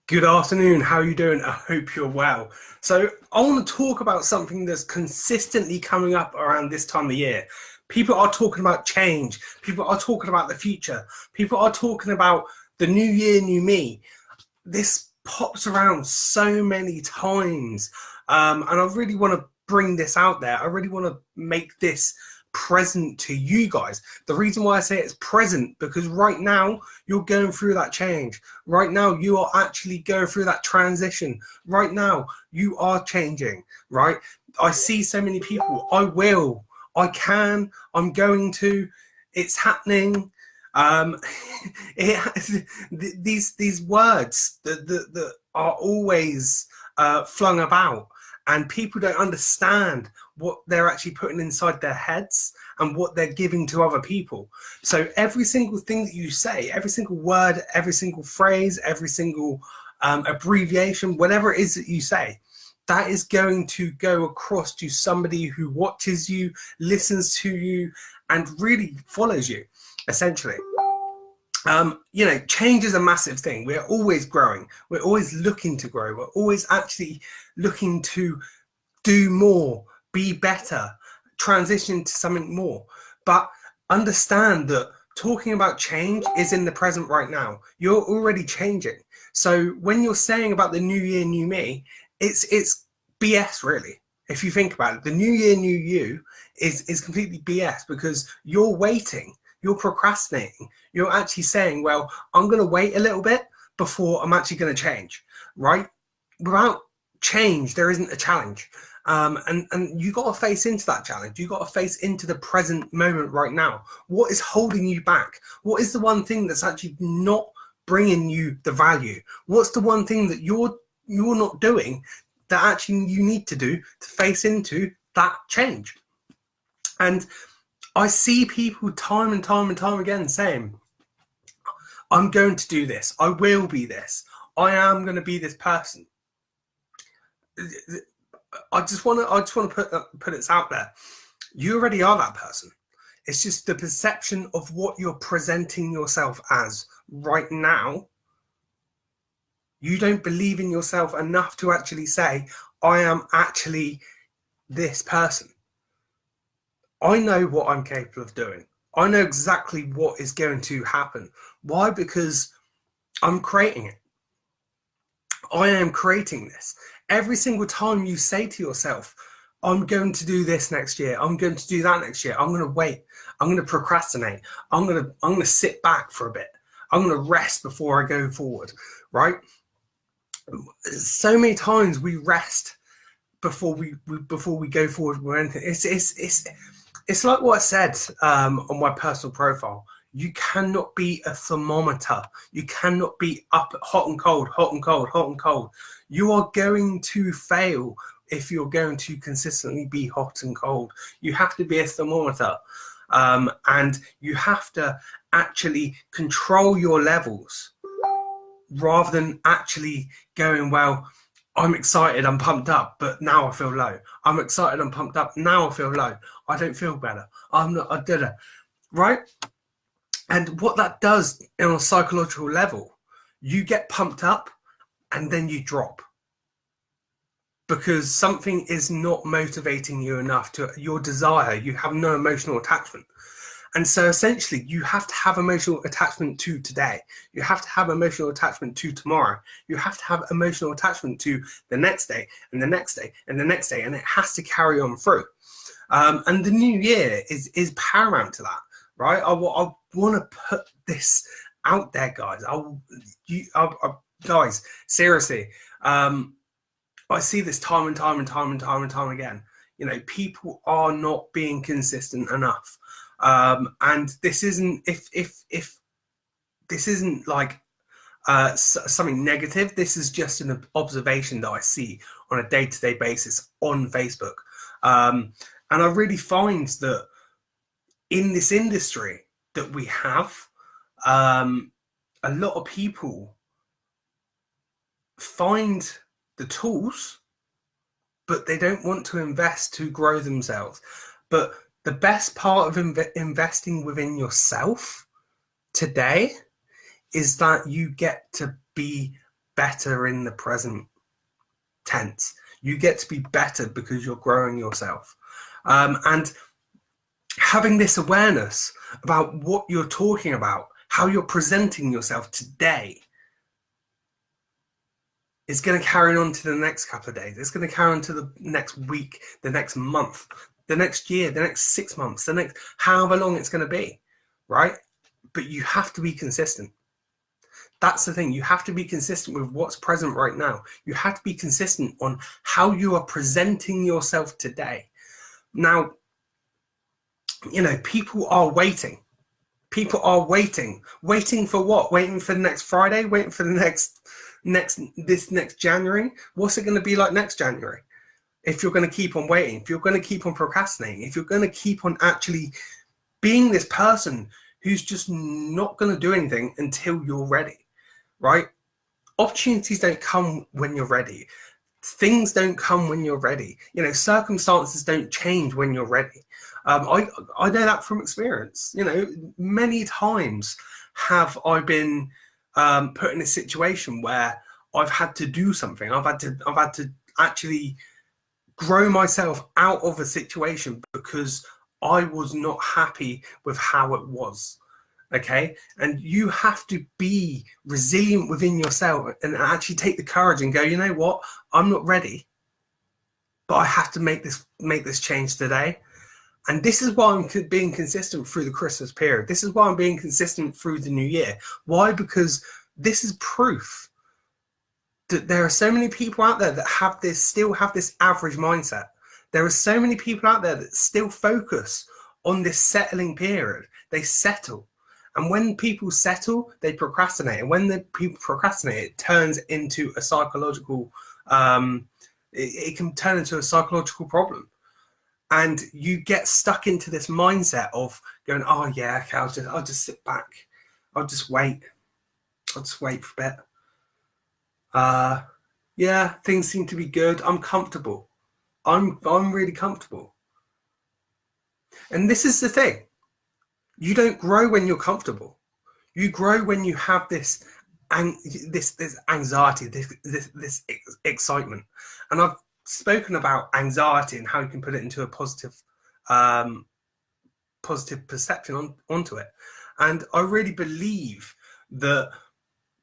Good afternoon. How are you doing? I hope you're well. So, I want to talk about something that's consistently coming up around this time of year. People are talking about change. People are talking about the future. People are talking about the new year, new me. This pops around so many times. And I really want to bring this out there. I really want to make this present to you guys. The reason why I say it's present, because right now you're going through that change. Right now you are actually going through that transition. Right now you are changing, right? I see so many people. I can, I'm going to, it's happening. um these words that are always flung about, and people don't understand what they're actually putting inside their heads and what they're giving to other people. So every single thing that you say, every single word, every single phrase, every single abbreviation, whatever it is that you say, that is going to go across to somebody who watches you, listens to you, and really follows you, essentially. Change is a massive thing. We're always growing. We're always looking to grow. We're always actually looking to do more, be better, transition to something more. But understand that talking about change is in the present right now. You're already changing. So when you're saying about the new year, new me, it's BS really. If you think about it, the new year, new you is completely BS, because you're waiting, you're procrastinating, you're actually saying, well, I'm going to wait a little bit before I'm actually going to change, right? Without change, there isn't a challenge. And you got to face into that challenge. You got to face into the present moment right now. What is holding you back? What is the one thing that's actually not bringing you the value? What's the one thing that you're not doing that actually you need to do to face into that change? And I see people time and time and time again saying, I'm going to do this. I will be this. I am going to be this person. I just want to put it out there. You already are that person. It's just the perception of what you're presenting yourself as right now. You don't believe in yourself enough to actually say, I am actually this person. I know what I'm capable of doing. I know exactly what is going to happen. Why? Because I'm creating it. I am creating this. Every single time you say to yourself, I'm going to do this next year, I'm going to do that next year, I'm going to wait, I'm going to procrastinate, I'm going to sit back for a bit, I'm going to rest before I go forward, right? So many times we rest before we go forward with anything. It's like what I said on my personal profile. You cannot be a thermometer. You cannot be up hot and cold, hot and cold, hot and cold. You are going to fail if you're going to consistently be hot and cold. You have to be a thermometer, and you have to actually control your levels rather than actually going, well, I'm excited, I'm pumped up, but now I feel low. I'm excited, I'm pumped up, now I feel low. I don't feel better. I'm not, I did it, right? And what that does on a psychological level, you get pumped up and then you drop because something is not motivating you enough to your desire. You have no emotional attachment. And so essentially, you have to have emotional attachment to today. You have to have emotional attachment to tomorrow. You have to have emotional attachment to the next day and the next day and the next day. And it has to carry on through. And the new year is paramount to that, right? I want to put this out there, guys. Guys, seriously, I see this time and time and time and time and time again. People are not being consistent enough. And this isn't if this isn't like something negative. This is just an observation that I see on a day-to-day basis on Facebook. And I really find that in this industry that we have, a lot of people find the tools, but they don't want to invest to grow themselves. But the best part of investing within yourself today is that you get to be better in the present tense. You get to be better because you're growing yourself. And having this awareness about what you're talking about, how you're presenting yourself today, is going to carry on to the next couple of days. It's going to carry on to the next week, the next month, the next year, the next 6 months, the next however long it's going to be, right? But you have to be consistent. That's the thing. You have to be consistent with what's present right now. You have to be consistent on how you are presenting yourself today. Now, you know, people are waiting. People are waiting. Waiting for what? Waiting for the next Friday? Waiting for the next January? What's it going to be like next January? If you're going to keep on waiting, if you're going to keep on procrastinating, if you're going to keep on actually being this person who's just not going to do anything until you're ready, right? Opportunities don't come when you're ready. Things don't come when you're ready. You know, circumstances don't change when you're ready. I know that from experience. You know, many times have I been put in a situation where I've had to do something. I've had to actually grow myself out of a situation because I was not happy with how it was. Okay, and you have to be resilient within yourself and actually take the courage and go, you know what, I'm not ready, but I have to make this change today. And this is why I'm being consistent through the Christmas period. This is why I'm being consistent through the new year. Why? Because this is proof that there are so many people out there that still have this average mindset. There are so many people out there that still focus on this settling period. They settle. And when people settle, they procrastinate. And when the people procrastinate, it turns into a psychological, it can turn into a psychological problem. And you get stuck into this mindset of going, oh yeah, okay, I'll just sit back. I'll just wait. I'll just wait for a bit. Yeah, things seem to be good. I'm comfortable. I'm really comfortable. And this is the thing. You don't grow when you're comfortable. You grow when you have this anxiety, this excitement. And I've spoken about anxiety and how you can put it into a positive perception onto it. And I really believe that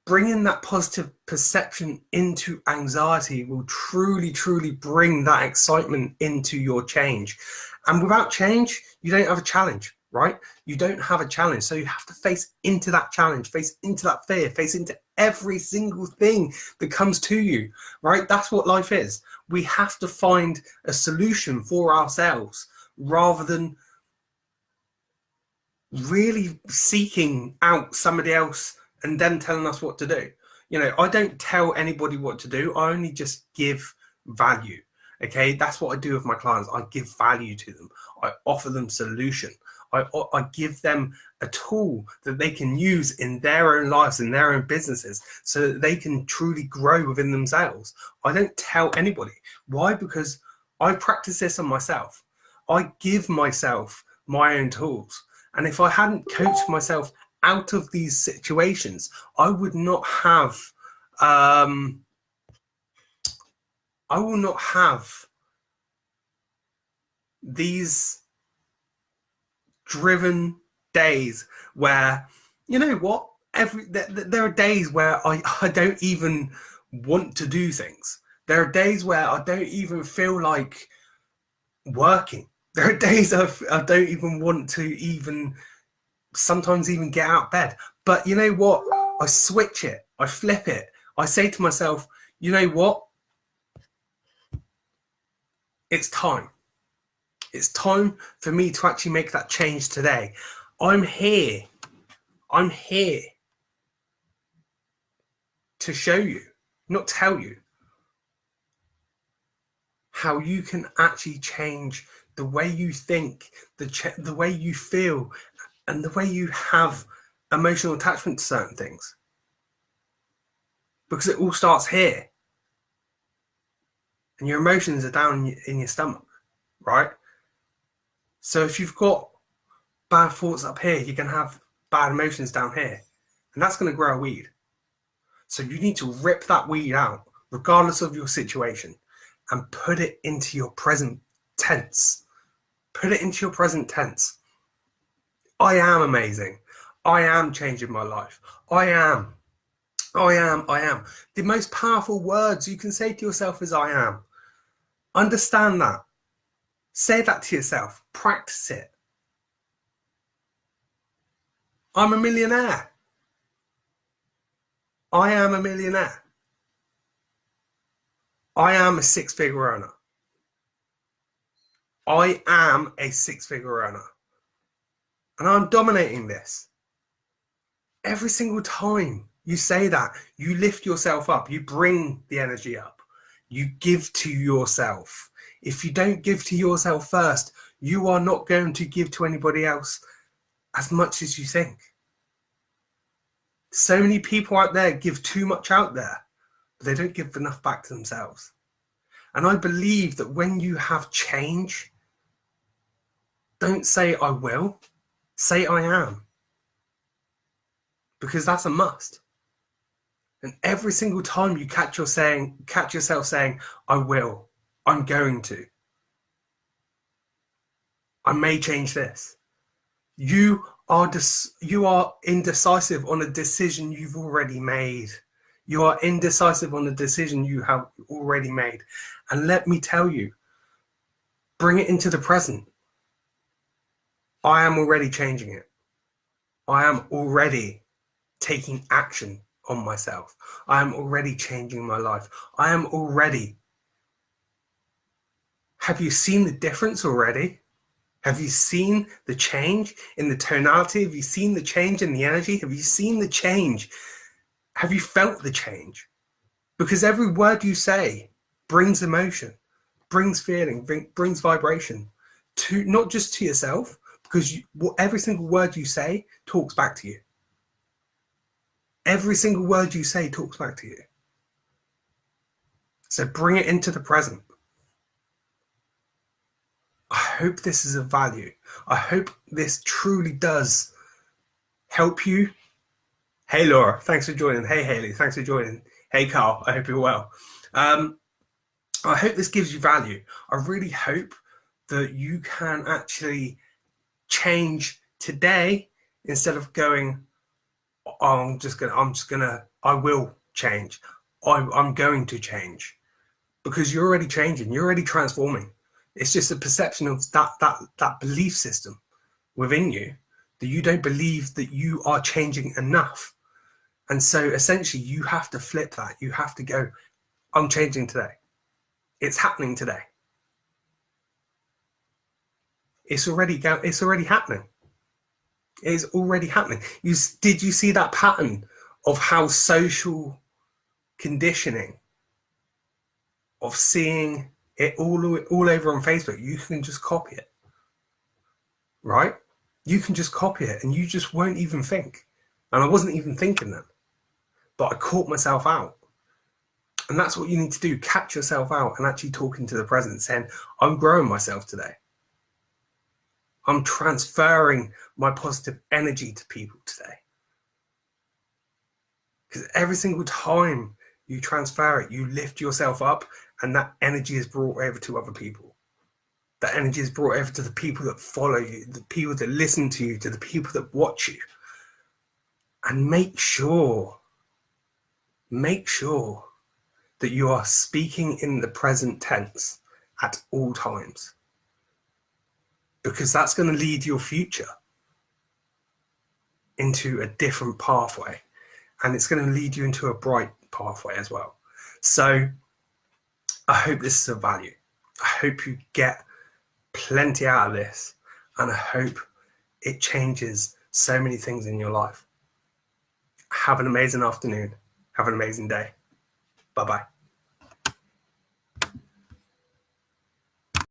bringing that positive perception into anxiety will truly bring that excitement into your change. And without change, you don't have a challenge, right? You don't have a challenge. So you have to face into that challenge, face into that fear, face into every single thing that comes to you, right? That's what life is. We have to find a solution for ourselves rather than really seeking out somebody else and them telling us what to do. You know, I don't tell anybody what to do. I only just give value. Okay, that's what I do with my clients. I give value to them. I offer them solution. I give them a tool that they can use in their own lives, in their own businesses, so that they can truly grow within themselves. I don't tell anybody. Why? Because I practice this on myself. I give myself my own tools. And if I hadn't coached myself out of these situations, I would not have these driven days where, you know what, there are days where I don't even want to do things. There are days where I don't even feel like working. There are days I don't even want to sometimes even get out of bed. But you know what? I switch it. I flip it. I say to myself, you know what? It's time. It's time for me to actually make that change today. I'm here. I'm here to show you, not tell you, how you can actually change the way you think, the way you feel, and the way you have emotional attachment to certain things. Because it all starts here. And your emotions are down in your stomach, right? So if you've got bad thoughts up here, you can have bad emotions down here. And that's going to grow a weed. So you need to rip that weed out, regardless of your situation, and put it into your present tense. Put it into your present tense. I am amazing. I am changing my life. I am. The most powerful words you can say to yourself is I am. Understand that. Say that to yourself. Practice it. I'm a millionaire. I am a millionaire. I am a six-figure earner. I am a six-figure earner. And I'm dominating this. Every single time you say that, you lift yourself up. You bring the energy up. You give to yourself. If you don't give to yourself first, you are not going to give to anybody else as much as you think. So many people out there give too much out there, but they don't give enough back to themselves. And I believe that when you have change, don't say I will, say I am. Because that's a must. And every single time you catch yourself saying, I will, I'm going to, I may change this. You are indecisive on a decision you've already made. You are indecisive on a decision you have already made. And let me tell you, bring it into the present. I am already changing it. I am already taking action on myself. I am already changing my life. I am already. Have you seen the difference already? Have you seen the change in the tonality? Have you seen the change in the energy? Have you seen the change? Have you felt the change? Because every word you say brings emotion, brings feeling, brings vibration, to not just to yourself, because every single word you say talks back to you. Every single word you say talks back to you. So bring it into the present. I hope this is of value. I hope this truly does help you. Hey, Laura, thanks for joining. Hey, Haley, thanks for joining. Hey, Carl, I hope you're well. I hope this gives you value. I really hope that you can actually change today instead of going, oh, I will change. I'm going to change, because you're already changing. You're already transforming. It's just a perception of that belief system within you that you don't believe that you are changing enough. And so essentially you have to flip that. You have to go, I'm changing today. It's happening today. It's already happening. It is already happening. Did you see that pattern of how social conditioning of seeing it all over on Facebook, you can just copy it, right? You can just copy it and you just won't even think. And I wasn't even thinking then, but I caught myself out. And that's what you need to do. Catch yourself out and actually talk into the present, saying, I'm growing myself today. I'm transferring my positive energy to people today. Because every single time you transfer it, you lift yourself up, and that energy is brought over to other people. That energy is brought over to the people that follow you, the people that listen to you, to the people that watch you. And make sure that you are speaking in the present tense at all times. Because that's going to lead your future into a different pathway. And it's going to lead you into a bright pathway as well. So I hope this is of value. I hope you get plenty out of this. And I hope it changes so many things in your life. Have an amazing afternoon. Have an amazing day. Bye-bye.